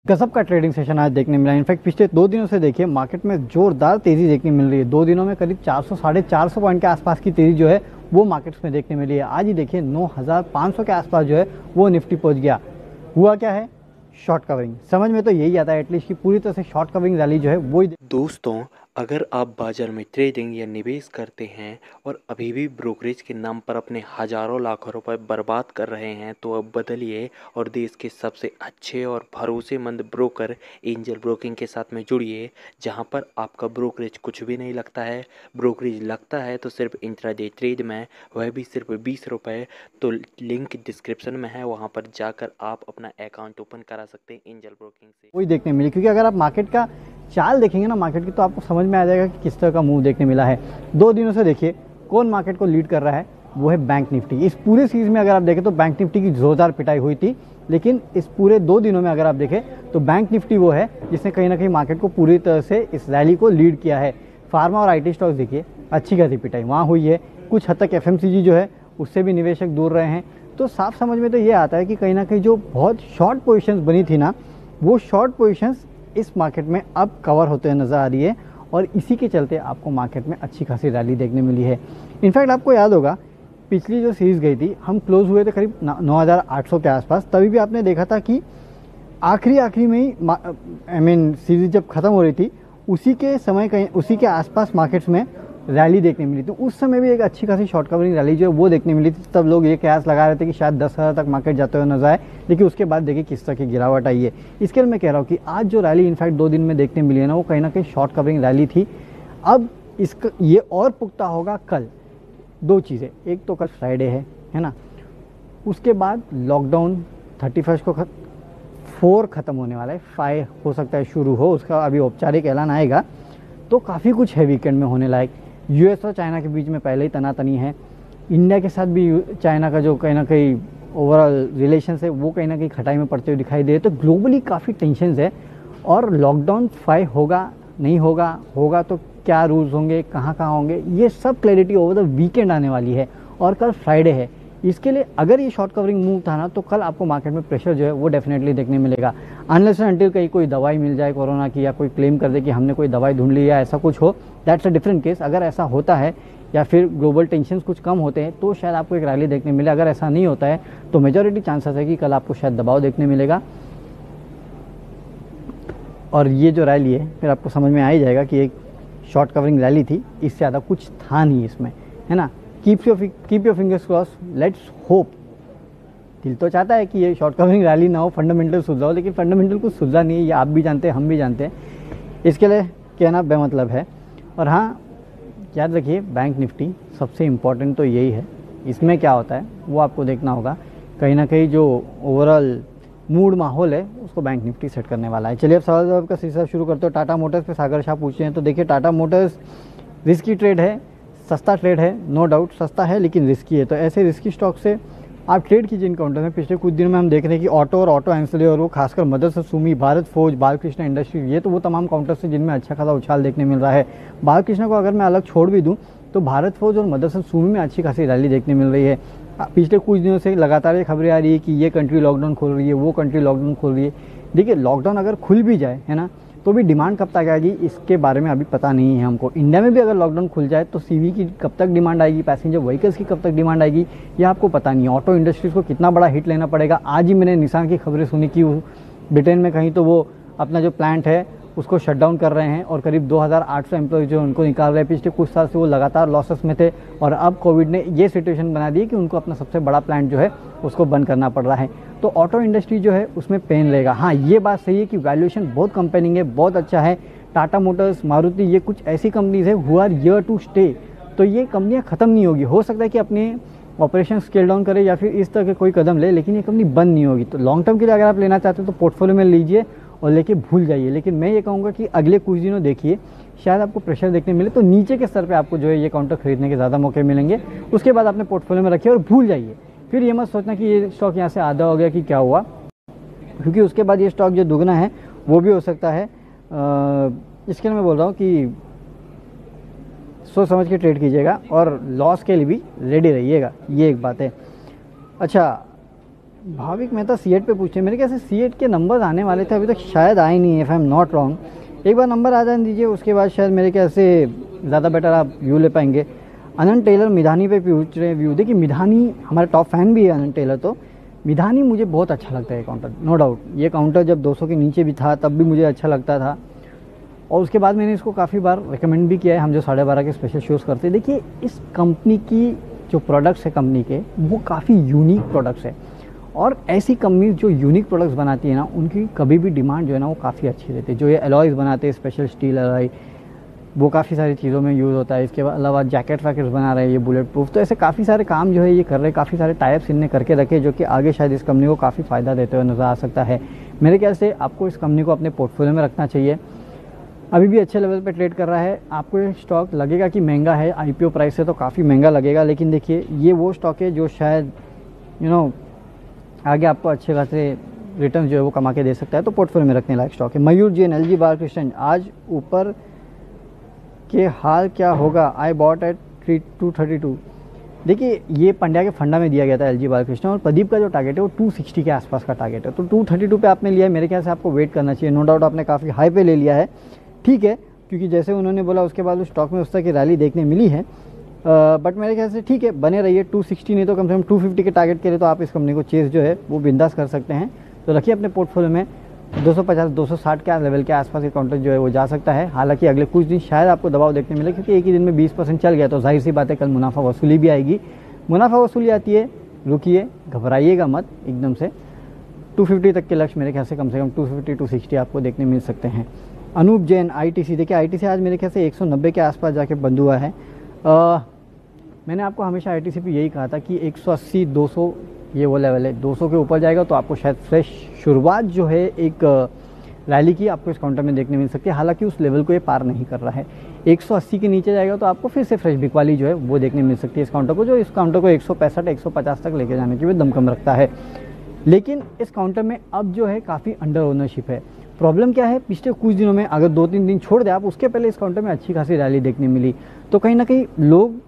गजब का trading session आज देखने मिला। इनफैक्ट पिछले 2 दिनों से देखिए मार्केट में जोरदार तेजी देखने मिल रही है। 2 दिनों में करीब 400 साढ़े 400 पॉइंट के आसपास की तेजी जो है वो मार्केट्स में देखने मिली है। आज ही देखिए 9500 के आसपास जो है वो निफ्टी पहुंच गया। हुआ क्या है? Short covering. समझ में तो यही आता है एटलीस्ट कि पूरी तरह से शॉर्ट कवरिंग रैली जो है वो ही। दोस्तों, अगर आप बाजार में ट्रेडिंग या निवेश करते हैं और अभी भी ब्रोकरेज के नाम पर अपने हजारों लाखों रुपए बर्बाद कर रहे हैं तो अब बदलिए और देश के सबसे अच्छे और भरोसेमंद ब्रोकर एंजल ब्रोकिंग के साथ में जुड़िए, जहां पर आपका ब्रोकरेज कुछ भी नहीं लगता है। ब्रोकरेज लगता है तो सिर्फ इंट्राडे ट्रेड में, वह भी सिर्फ 20 रुपये। तो लिंक डिस्क्रिप्शन में है, वहां पर जाकर आप अपना अकाउंट ओपन करा सकते हैं एंजल ब्रोकिंग से। वही देखने मिली, क्योंकि अगर आप मार्केट का चाल देखेंगे ना मार्केट की, तो आपको समझ में आ जाएगा कि किस तरह का मूव देखने मिला है। 2 दिनों से देखिए कौन मार्केट को लीड कर रहा है, वो है बैंक निफ्टी। इस पूरे सीरीज में अगर आप देखें तो बैंक निफ्टी की जोरदार पिटाई हुई थी, लेकिन इस पूरे 2 दिनों में अगर आप देखें तो बैंक निफ्टी वो है जिसने कहीं ना कहीं मार्केट को पूरी तरह से इस रैली को लीड किया है। फार्मा और IT स्टॉक्स देखिए अच्छी खासी पिटाई वहाँ हुई है। कुछ हद तक FMCG जो है उससे भी निवेशक दूर रहे हैं। तो साफ समझ में तो ये आता है कि कहीं ना कहीं जो बहुत शॉर्ट पोजिशंस बनी थी ना, वो शॉर्ट पोजीशंस इस मार्केट में अब कवर होते हुए नजर आ रही है और इसी के चलते आपको मार्केट में अच्छी खासी रैली देखने मिली है। इनफैक्ट आपको याद होगा पिछली जो सीरीज गई थी, हम क्लोज हुए थे करीब 9800 के आसपास। तभी भी आपने देखा था कि आखिरी में ही सीरीज जब खत्म हो रही थी उसी के समय कहीं उसी के आसपास मार्केट्स में रैली देखने मिली थी। उस समय भी एक अच्छी खासी शॉर्ट कवरिंग रैली जो है वो देखने मिली थी। तब लोग ये कयास लगा रहे थे कि शायद 10,000 तक मार्केट जाते हुए नजर आए, लेकिन उसके बाद देखिए किस तरह की गिरावट आई है। इसके लिए मैं कह रहा हूँ कि आज जो रैली इनफैक्ट 2 दिन में देखने मिली है ना, वो कहीं ना कहीं शॉर्ट कवरिंग रैली थी। अब इसका ये और पुख्ता होगा कल। 2 चीज़ें, एक तो कल फ्राइडे है ना, उसके बाद लॉकडाउन 31 को 4 खत्म होने वाला है, 5 हो सकता है शुरू हो, उसका अभी औपचारिक ऐलान आएगा। तो काफ़ी कुछ है वीकेंड में होने लायक। US और चाइना के बीच में पहले ही तनातनी है। इंडिया के साथ भी चाइना का जो कहीं ना कहीं ओवरऑल रिलेशंस है वो कहीं ना कहीं खटाई में पड़ते हुए दिखाई दे। तो ग्लोबली काफ़ी टेंशन्स है। और लॉकडाउन 5 होगा नहीं होगा तो क्या रूल्स होंगे, कहाँ होंगे, ये सब क्लैरिटी ओवर द वीकेंड आने वाली है। और कल फ्राइडे है, इसके लिए अगर ये शॉर्ट कवरिंग मूव था ना, तो कल आपको मार्केट में प्रेशर जो है वो डेफिनेटली देखने मिलेगा। अनलेस एंड अनटिल कहीं कोई दवाई मिल जाए कोरोना की, या कोई क्लेम कर दे कि हमने कोई दवाई ढूंढ ली या ऐसा कुछ हो, दैट्स अ डिफरेंट केस। अगर ऐसा होता है या फिर ग्लोबल टेंशन कुछ कम होते हैं तो शायद आपको एक रैली देखने मिले। अगर ऐसा नहीं होता है तो मेजॉरिटी चांसेस है कि कल आपको शायद दबाव देखने मिलेगा। और ये जो रैली है फिर आपको समझ में आ ही जाएगा कि एक शॉर्ट कवरिंग रैली थी, इससे ज़्यादा कुछ था नहीं इसमें, है ना। Keep your fingers cross, let's hope. दिल तो चाहता है कि ये शॉर्ट कवरिंग रैली ना हो, फंडामेंटल सुधरा हो, लेकिन फंडामेंटल कुछ सुधरा नहीं है, ये आप भी जानते हैं, हम भी जानते हैं। इसके लिए कहना बेमतलब है। और हाँ, याद रखिए बैंक निफ्टी सबसे इम्पॉर्टेंट तो यही है, इसमें क्या होता है वो आपको देखना होगा। कहीं ना कहीं जो ओवरऑल मूड माहौल है उसको बैंक निफ्टी सेट करने वाला है। चलिए अब सवाल जवाब का सिलसिला शुरू करते हो। टाटा मोटर्स पे सागर शाह पूछते हैं। तो देखिए टाटा मोटर्स रिस्की ट्रेड है, सस्ता ट्रेड है, नो डाउट सस्ता है लेकिन रिस्की है। तो ऐसे रिस्की स्टॉक से आप ट्रेड कीजिए इन काउंटर में। पिछले कुछ दिनों में हम देख रहे हैं कि ऑटो और ऑटो एंसिलरी और वो खासकर मदरसन सुमी, भारत फोर्ज, बालकृष्ण इंडस्ट्रीज, ये तो वो तमाम काउंटर्स हैं जिनमें अच्छा खासा उछाल देखने मिल रहा है। बालकृष्ण को अगर मैं अलग छोड़ भी दूं तो भारत फोर्ज और मदरसन सुमी में अच्छी खासी रैली देखने मिल रही है। पिछले कुछ दिनों से लगातार ये खबरें आ रही है कि ये कंट्री लॉकडाउन खोल रही है, वो कंट्री लॉकडाउन खोल रही है। देखिए लॉकडाउन अगर खुल भी जाए, है ना, तो भी डिमांड कब तक आएगी इसके बारे में अभी पता नहीं है हमको। इंडिया में भी अगर लॉकडाउन खुल जाए तो CV की कब तक डिमांड आएगी, पैसेंजर व्हीकल्स की कब तक डिमांड आएगी, ये आपको पता नहीं है। ऑटो इंडस्ट्रीज को कितना बड़ा हिट लेना पड़ेगा। आज ही मैंने निसान की खबरें सुनी कि ब्रिटेन में कहीं तो वो अपना जो प्लांट है उसको शट डाउन कर रहे हैं और करीब 2800 एम्प्लॉयज जो उनको निकाल रहे हैं। पिछले कुछ साल से वो लगातार लॉसेस में थे और अब कोविड ने ये सिचुएशन बना दी कि उनको अपना सबसे बड़ा प्लांट जो है उसको बंद करना पड़ रहा है। तो ऑटो इंडस्ट्री जो है उसमें पेन रहेगा। हाँ, ये बात सही है कि वैल्यूएशन बहुत कंपेनिंग है, बहुत अच्छा है। टाटा मोटर्स, मारुति, ये कुछ ऐसी कंपनीज है who are here to stay. तो ये कंपनियां ख़त्म नहीं होगी। हो सकता है कि अपने ऑपरेशन स्केल डाउन करे या फिर इस तरह के कोई कदम ले, लेकिन ये कंपनी बंद नहीं होगी। तो लॉन्ग टर्म के लिए अगर आप लेना चाहते हो तो पोर्टफोलियो में लीजिए और लेके भूल जाइए। लेकिन मैं ये कहूँगा कि अगले कुछ दिनों देखिए शायद आपको प्रेशर देखने मिले तो नीचे के स्तर पे आपको जो है ये काउंटर खरीदने के ज़्यादा मौके मिलेंगे। उसके बाद अपने पोर्टफोलियो में रखिए और भूल जाइए। फिर ये मत सोचना कि ये स्टॉक यहाँ से आधा हो गया कि क्या हुआ, क्योंकि उसके बाद ये स्टॉक जो दुगना है वो भी हो सकता है। इसके लिए मैं बोल रहा हूँ कि सोच समझ के ट्रेड कीजिएगा और लॉस के लिए भी रेडी रहिएगा, ये एक बात है। अच्छा, भाविक मेहता सीएट पे पूछे, मेरे ख्याल से सीएट के नंबर आने वाले थे, अभी तक शायद आए नहीं, if I am not wrong. एक बार नंबर आ जाने दीजिए, उसके बाद शायद मेरे ख्याल से ज़्यादा बेटर आप व्यू ले पाएंगे। अनंत टेलर मिधानी पे पूछ रहे हैं व्यू। देखिए मिधानी हमारा टॉप फैन भी है अनंत टेलर, तो मिधानी मुझे बहुत अच्छा लगता है काउंटर, नो डाउट। ये काउंटर जब 200 के नीचे भी था तब भी मुझे अच्छा लगता था, और उसके बाद मैंने इसको काफ़ी बार रिकमेंड भी किया है, हम जो 12:30 के स्पेशल शोज़ करते हैं। देखिए इस कंपनी की जो प्रोडक्ट्स है कंपनी के, वो काफ़ी यूनिक प्रोडक्ट्स है, और ऐसी कंपनी जो यूनिक प्रोडक्ट्स बनाती है ना, उनकी कभी भी डिमांड जो है ना वो काफ़ी अच्छी रहती है। जो ये एलॉयज़ बनाते हैं, स्पेशल स्टील एलॉय, वो काफ़ी सारी चीज़ों में यूज़ होता है। इसके अलावा जैकेट वैकेट्स बना रहे हैं ये बुलेट प्रूफ, तो ऐसे काफ़ी सारे काम जो है ये कर रहे हैं, काफ़ी सारे टाइप्स इनने करके रखे जो कि आगे शायद इस कंपनी को काफ़ी फ़ायदा देते हुए नज़र आ सकता है। मेरे ख्याल से आपको इस कंपनी को अपने पोर्टफोलियो में रखना चाहिए। अभी भी अच्छे लेवल पे ट्रेड कर रहा है। आपको ये स्टॉक लगेगा कि महंगा है, आईपीओ प्राइस से तो काफ़ी महंगा लगेगा, लेकिन देखिए ये वो स्टॉक है जो शायद आगे आपको अच्छे खासे रिटर्न जो है वो कमा के दे सकता है, तो पोर्टफोलियो में रखने लायक स्टॉक है। मयूर जैन, एलजी बालकृष्णन, आज ऊपर के हाल क्या होगा, आई बॉट एट 232। देखिए ये पंड्या के फंडा में दिया गया था एलजी बालकृष्णन, और प्रदीप का जो टारगेट है वो 260 के आसपास का टारगेट है, तो 232 पे आपने लिया है। मेरे ख्याल से आपको वेट करना चाहिए। नो डाउट आपने काफ़ी हाई पे ले लिया है, ठीक है, क्योंकि जैसे उन्होंने बोला उसके बाद उस स्टॉक में उस तरह की रैली देखने मिली है, बट मेरे ख्याल से ठीक है, बने रहिए। 260 नहीं तो कम से कम 250 के टारगेट के लिए तो आप इस कंपनी को चेस जो है वो बिंदास कर सकते हैं। तो रखिए अपने पोर्टफोलियो में। 250-260 के लेवल के आसपास ये काउंटर जो है वो जा सकता है। हालांकि अगले कुछ दिन शायद आपको दबाव देखने मिले, क्योंकि एक ही दिन में 20% चल गया, तो जाहिर सी बात है कल मुनाफा वसूली भी आएगी। मुनाफा वसूली आती है, रुकिए, घबराइएगा मत एकदम से। 250 तक के लक्ष्य मेरे ख्याल से कम 250-260 आपको देखने मिल सकते हैं। अनूप जैन, आईटीसी, देखिए आईटीसी आज मेरे ख्याल से 190 के आसपास जाके बंद हुआ है। मैंने आपको हमेशा आईटीसी पे यही कहा था कि 180-200 ये वो लेवल है, 200 के ऊपर जाएगा तो आपको शायद फ्रेश शुरुआत जो है एक रैली की आपको इस काउंटर में देखने मिल सकती है। हालांकि उस लेवल को ये पार नहीं कर रहा है। 180 के नीचे जाएगा तो आपको फिर से फ्रेश बिकवाली जो है वो देखने मिल सकती है इस काउंटर को, जो इस काउंटर को 165-150 तक लेके जाने की भी दमखम रखता है। लेकिन इस काउंटर में अब जो है काफ़ी अंडर ओनरशिप है। प्रॉब्लम क्या है, पिछले कुछ दिनों में अगर 2-3 दिन छोड़ दे आप, उसके पहले इस काउंटर में अच्छी खासी रैली देखने मिली, तो कहीं ना कहीं लोग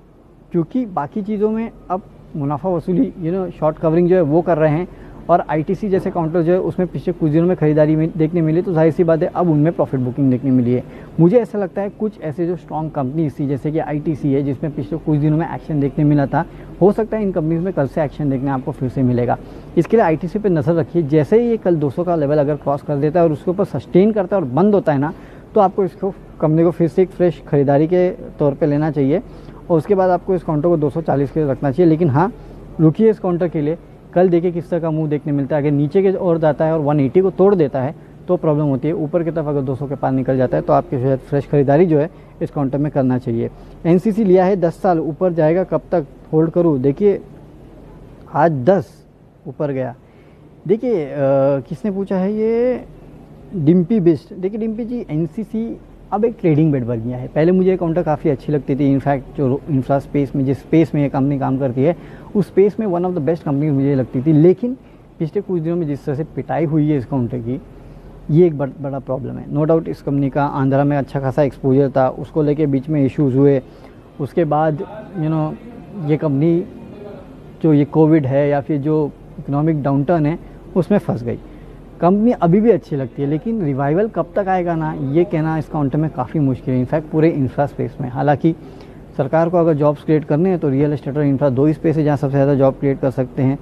क्योंकि बाकी चीज़ों में अब मुनाफा वसूली शॉर्ट कवरिंग जो है वो कर रहे हैं, और आईटीसी जैसे काउंटर जो है उसमें पिछले कुछ दिनों में खरीदारी में देखने मिली, तो जाहिर सी बात है अब उनमें प्रॉफिट बुकिंग देखने मिली है। मुझे ऐसा लगता है कुछ ऐसे जो स्ट्रॉन्ग कंपनीज थी जैसे कि आईटीसी है, जिसमें पिछले कुछ दिनों में एक्शन देखने मिला था, हो सकता है इन कंपनीज में कल से एक्शन देखने आपको फिर से मिलेगा। इसके लिए आईटीसी पे नज़र रखिए। जैसे ही ये कल 200 का लेवल अगर क्रॉस कर देता है और उसके ऊपर सस्टेन करता है और बंद होता है ना, तो आपको इसको कंपनी को फिर से एक फ्रेश खरीदारी के तौर पर लेना चाहिए, और उसके बाद आपको इस काउंटर को 240 के रखना चाहिए। लेकिन हाँ, रुकिए इस काउंटर के लिए, कल देखिए किस तरह का मुंह देखने मिलता है। अगर नीचे के और जाता है और 180 को तोड़ देता है तो प्रॉब्लम होती है। ऊपर की तरफ अगर 200 के पार निकल जाता है तो आपके शायद फ्रेश खरीदारी जो है इस काउंटर में करना चाहिए। एनसीसी लिया है 10 साल, ऊपर जाएगा कब तक होल्ड करूँ? देखिए आज 10 ऊपर गया। देखिए किसने पूछा है ये, डिम्पी बिस्ट। देखिए डिम्पी जी, एनसीसी अब एक ट्रेडिंग बेट बन गया है। पहले मुझे ये काउंटर काफ़ी अच्छी लगती थी। इनफैक्ट जो इंफ्रा स्पेस में, जिस स्पेस में ये कंपनी काम करती है, उस स्पेस में one of the best company मुझे लगती थी। लेकिन पिछले कुछ दिनों में जिस तरह से पिटाई हुई है इस काउंटर की, ये एक बड़ा प्रॉब्लम है। नो डाउट इस कंपनी का आंध्रा में अच्छा खासा एक्सपोजर था, उसको लेके बीच में इश्यूज़ हुए। उसके बाद ये कंपनी जो ये कोविड है या फिर जो इकोनॉमिक डाउनटर्न है उसमें फंस गई। कंपनी अभी भी अच्छी लगती है, लेकिन रिवाइवल कब तक आएगा ना, ये कहना इस काउंटर में काफ़ी मुश्किल है। इनफैक्ट पूरे इंफ्रा स्पेस में, हालांकि सरकार को अगर जॉब्स क्रिएट करने हैं तो रियल एस्टेट और इंफ्रा 2 ही स्पेस है जहाँ सबसे ज़्यादा जॉब क्रिएट कर सकते हैं।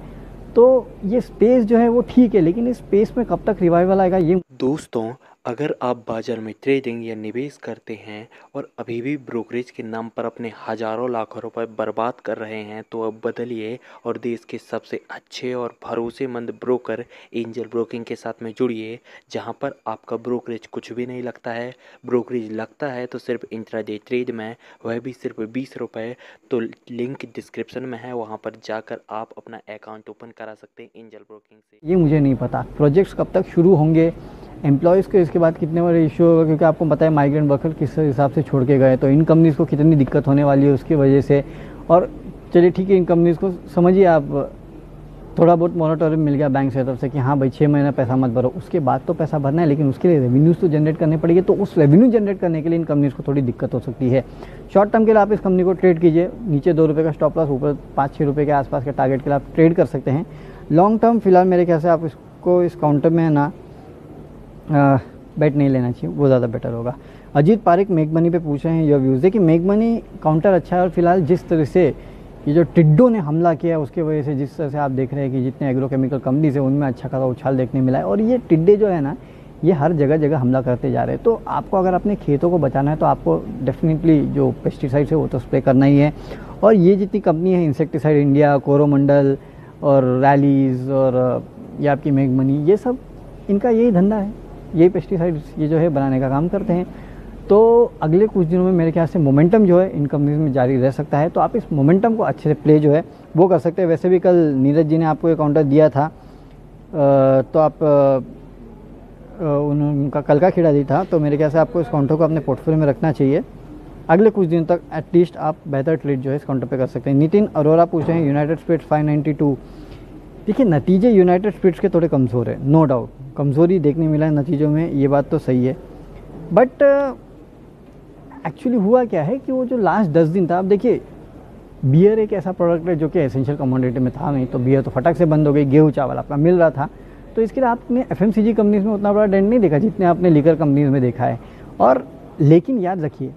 तो ये स्पेस जो है वो ठीक है, लेकिन इस स्पेस में कब तक रिवाइवल आएगा ये। दोस्तों, अगर आप बाजार में ट्रेडिंग या निवेश करते हैं और अभी भी ब्रोकरेज के नाम पर अपने हजारों लाखों रुपए बर्बाद कर रहे हैं, तो अब बदलिए और देश के सबसे अच्छे और भरोसेमंद ब्रोकर एंजल ब्रोकिंग के साथ में जुड़िए, जहां पर आपका ब्रोकरेज कुछ भी नहीं लगता है। ब्रोकरेज लगता है तो सिर्फ इंट्राडे ट्रेड में, वह भी सिर्फ 20 रुपये। तो लिंक डिस्क्रिप्शन में है, वहां पर जाकर आप अपना अकाउंट ओपन करा सकते हैं एंजल ब्रोकिंग से। ये मुझे नहीं पता प्रोजेक्ट्स कब तक शुरू होंगे, एम्प्लॉयज़ को इसके बाद कितने बड़े इशू होगा, क्योंकि आपको पता है माइग्रेंट वर्कर किस हिसाब से छोड़ के गए, तो इन कंपनीज़ को कितनी दिक्कत होने वाली है उसकी वजह से। और चलिए ठीक है, इन कंपनीज़ को समझिए आप, थोड़ा बहुत मॉनिटरिंग मिल गया बैंक से तरफ से कि हाँ भाई 6 महीना पैसा मत भरो, उसके बाद तो पैसा भरना है, लेकिन उसके लिए रेवेन्यूज़ तो जनरेट करने पड़ेगी। तो उस रेवेन्यू जनरेट करने के लिए इन कंपनीज़ को थोड़ी दिक्कत हो सकती है। शॉर्ट टर्म के लिए आप इस कंपनी को ट्रेड कीजिए, नीचे 2 रुपये का स्टॉप लॉस, ऊपर 5-6 रुपये के आसपास के टारगेट के लिए आप ट्रेड कर सकते हैं। लॉन्ग टर्म फिलहाल मेरे ख्याल से आप इसको इस काउंटर में ना बैट नहीं लेना चाहिए, वो ज़्यादा बेटर होगा। अजीत पारिक मेक मनी पे पूछ रहे हैं योर व्यूज़। देखिए मेक मनी काउंटर अच्छा है, और फिलहाल जिस तरह से ये जो टिड्डों ने हमला किया उसके वजह से जिस तरह से आप देख रहे हैं कि जितने एग्रोकेमिकल कंपनीज है उनमें अच्छा खासा उछाल देखने मिला है। और ये टिड्डे जो है ना, ये हर जगह जगह हमला करते जा रहे हैं। तो आपको अगर अपने खेतों को बचाना है तो आपको डेफिनेटली जो पेस्टिसाइड्स है वो तो स्प्रे करना ही है। और ये जितनी कंपनी है, इंसेक्टिसाइड इंडिया, कोरोमंडल और रैलीज और ये आपकी मेक मनी, ये सब इनका यही धंधा है, यही पेस्टिसाइड्स ये जो है बनाने का काम करते हैं। तो अगले कुछ दिनों में मेरे ख्याल से मोमेंटम जो है इन कंपनीज में जारी रह सकता है। तो आप इस मोमेंटम को अच्छे से प्ले जो है वो कर सकते हैं। वैसे भी कल नीरज जी ने आपको एक काउंटर दिया था, तो आप उनका कल का खिड़ा दी था, तो मेरे ख्याल से आपको इस काउंटर को अपने पोर्टफोलियो में रखना चाहिए। अगले कुछ दिन तक एटलीस्ट आप बेहतर ट्रेड जो है इस काउंटर पे कर सकते हैं। नितिन अरोरा पूछ रहे हैं यूनाइटेड स्पिरिट्स 592। देखिए नतीजे यूनाइटेड स्पिरिट्स के थोड़े कमज़ोर है, नो डाउट कमज़ोरी देखने मिला है नतीजों में, ये बात तो सही है। बट एक्चुअली हुआ क्या है कि वो जो लास्ट 10 दिन था, अब देखिए बियर एक ऐसा प्रोडक्ट है जो कि एसेंशियल कमोडिटी में था नहीं, तो बियर तो फटक से बंद हो गई, गेहूँ चावल आपका मिल रहा था। तो इसके लिए आपने FMCG कंपनीज में उतना बड़ा डेंट नहीं देखा जितने आपने लीकर कंपनीज में देखा है। और लेकिन याद रखिए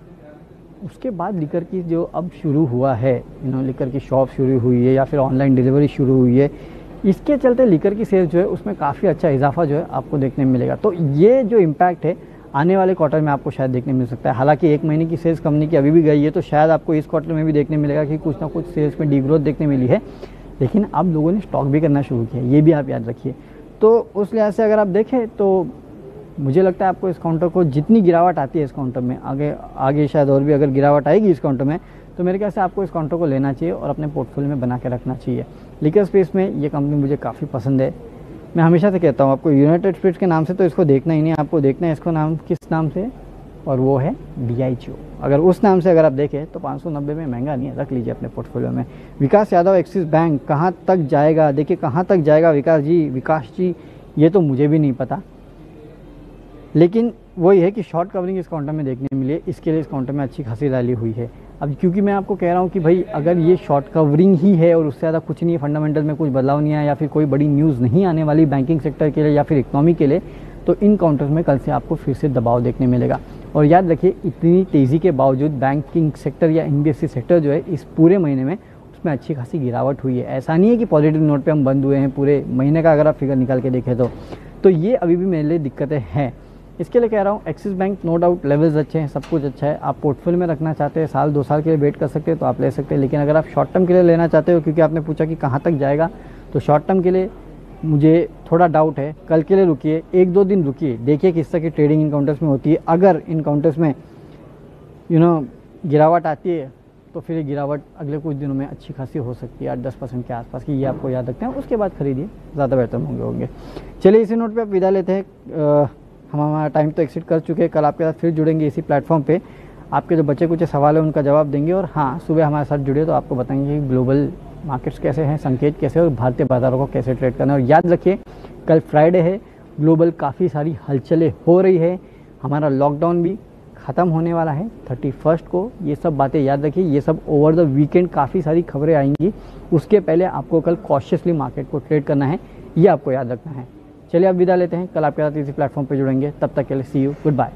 उसके बाद लीकर की जो अब शुरू हुआ है, लीकर की शॉप शुरू हुई है या फिर ऑनलाइन डिलीवरी शुरू हुई है, इसके चलते लीकर की सेल्स जो है उसमें काफ़ी अच्छा इजाफा जो है आपको देखने में मिलेगा। तो ये जो इम्पैक्ट है आने वाले क्वार्टर में आपको शायद देखने मिल सकता है। हालांकि 1 महीने की सेल्स कंपनी की अभी भी गई है, तो शायद आपको इस क्वार्टर में भी देखने मिलेगा कि कुछ ना कुछ सेल्स में डीग्रोथ देखने मिली है। लेकिन अब लोगों ने स्टॉक भी करना शुरू किया, ये भी आप याद रखिए। तो उस लिहाज से अगर आप देखें तो मुझे लगता है आपको इस काउंटर को जितनी गिरावट आती है इस काउंटर में, आगे शायद और भी अगर गिरावट आएगी इस काउंटर में, तो मेरे ख्याल से आपको इस काउंटर को लेना चाहिए और अपने पोर्टफोलियो में बना के रखना चाहिए। लिकर स्पेस में ये कंपनी मुझे काफ़ी पसंद है। मैं हमेशा से कहता हूँ आपको यूनाइटेड स्पिरिट्स के नाम से तो इसको देखना ही नहीं, आपको देखना है इसको नाम किस नाम से, और वो है DIGO। अगर उस नाम से अगर आप देखें तो 590 में महंगा नहीं है, रख लीजिए अपने पोर्टफोलियो में। विकास यादव एक्सिस बैंक कहाँ तक जाएगा? देखिए कहाँ तक जाएगा विकास जी ये तो मुझे भी नहीं पता, लेकिन वही है कि शॉर्ट कवरिंग इस काउंटर में देखने मिली है, इसके लिए इस काउंटर में अच्छी खासी रैली हुई है। अब क्योंकि मैं आपको कह रहा हूँ कि भाई अगर ये शॉर्ट कवरिंग ही है और उससे ज़्यादा कुछ नहीं है, फंडामेंटल में कुछ बदलाव नहीं आया या फिर कोई बड़ी न्यूज़ नहीं आने वाली बैंकिंग सेक्टर के लिए या फिर इकोनॉमी के लिए, तो इन काउंटर्स में कल से आपको फिर से दबाव देखने मिलेगा। और याद रखिए इतनी तेज़ी के बावजूद बैंकिंग सेक्टर या NBFC सेक्टर जो है इस पूरे महीने में उसमें अच्छी खासी गिरावट हुई है। ऐसा नहीं है कि पॉजिटिव नोट पे हम बंद हुए हैं पूरे महीने का, अगर आप फिगर निकाल के देखें तो ये अभी भी मेरे लिए दिक्कतें हैं। इसके लिए कह रहा हूँ Axis Bank no doubt levels अच्छे हैं, सब कुछ अच्छा है। आप पोर्टफोलियो में रखना चाहते हैं, 1-2 साल के लिए वेट कर सकते हैं तो आप ले सकते हैं। लेकिन अगर आप शॉर्ट टर्म के लिए लेना चाहते हो, क्योंकि आपने पूछा कि कहाँ तक जाएगा, तो शॉर्ट टर्म के लिए मुझे थोड़ा डाउट है। कल के लिए रुकिए, 1-2 दिन रुकिए, देखिए किस तरह की ट्रेडिंग इन काउंटर्स में होती है। अगर इन काउंटर्स में गिरावट आती है तो फिर ये गिरावट अगले कुछ दिनों में अच्छी खासी हो सकती है, 8-10% के आसपास की, ये आपको याद रखते हैं। उसके बाद खरीदिए, ज़्यादा बेहतर होंगे। चलिए इसी नोट पे आप विदा लेते हैं। हमारा टाइम तो एक्सिट कर चुके हैं। कल आपके साथ फिर जुड़ेंगे इसी प्लेटफॉर्म पे, आपके जो बचे कुछ सवाल है उनका जवाब देंगे। और हाँ, सुबह हमारे साथ जुड़े तो आपको बताएंगे कि ग्लोबल मार्केट्स कैसे हैं, संकेत कैसे हैं और भारतीय बाजारों को कैसे ट्रेड करना है। और याद रखिए कल फ्राइडे है, ग्लोबल काफ़ी सारी हलचलें हो रही है, हमारा लॉकडाउन भी ख़त्म होने वाला है 31 को। ये सब बातें याद रखिए, ये सब ओवर द वीकेंड काफ़ी सारी खबरें आएंगी, उसके पहले आपको कल कॉशियसली मार्केट को ट्रेड करना है, ये आपको याद रखना है। चलिए अब विदा लेते हैं, कल आपके साथ इसी प्लेटफॉर्म पे जुड़ेंगे। तब तक के लिए सी यू, गुड बाय।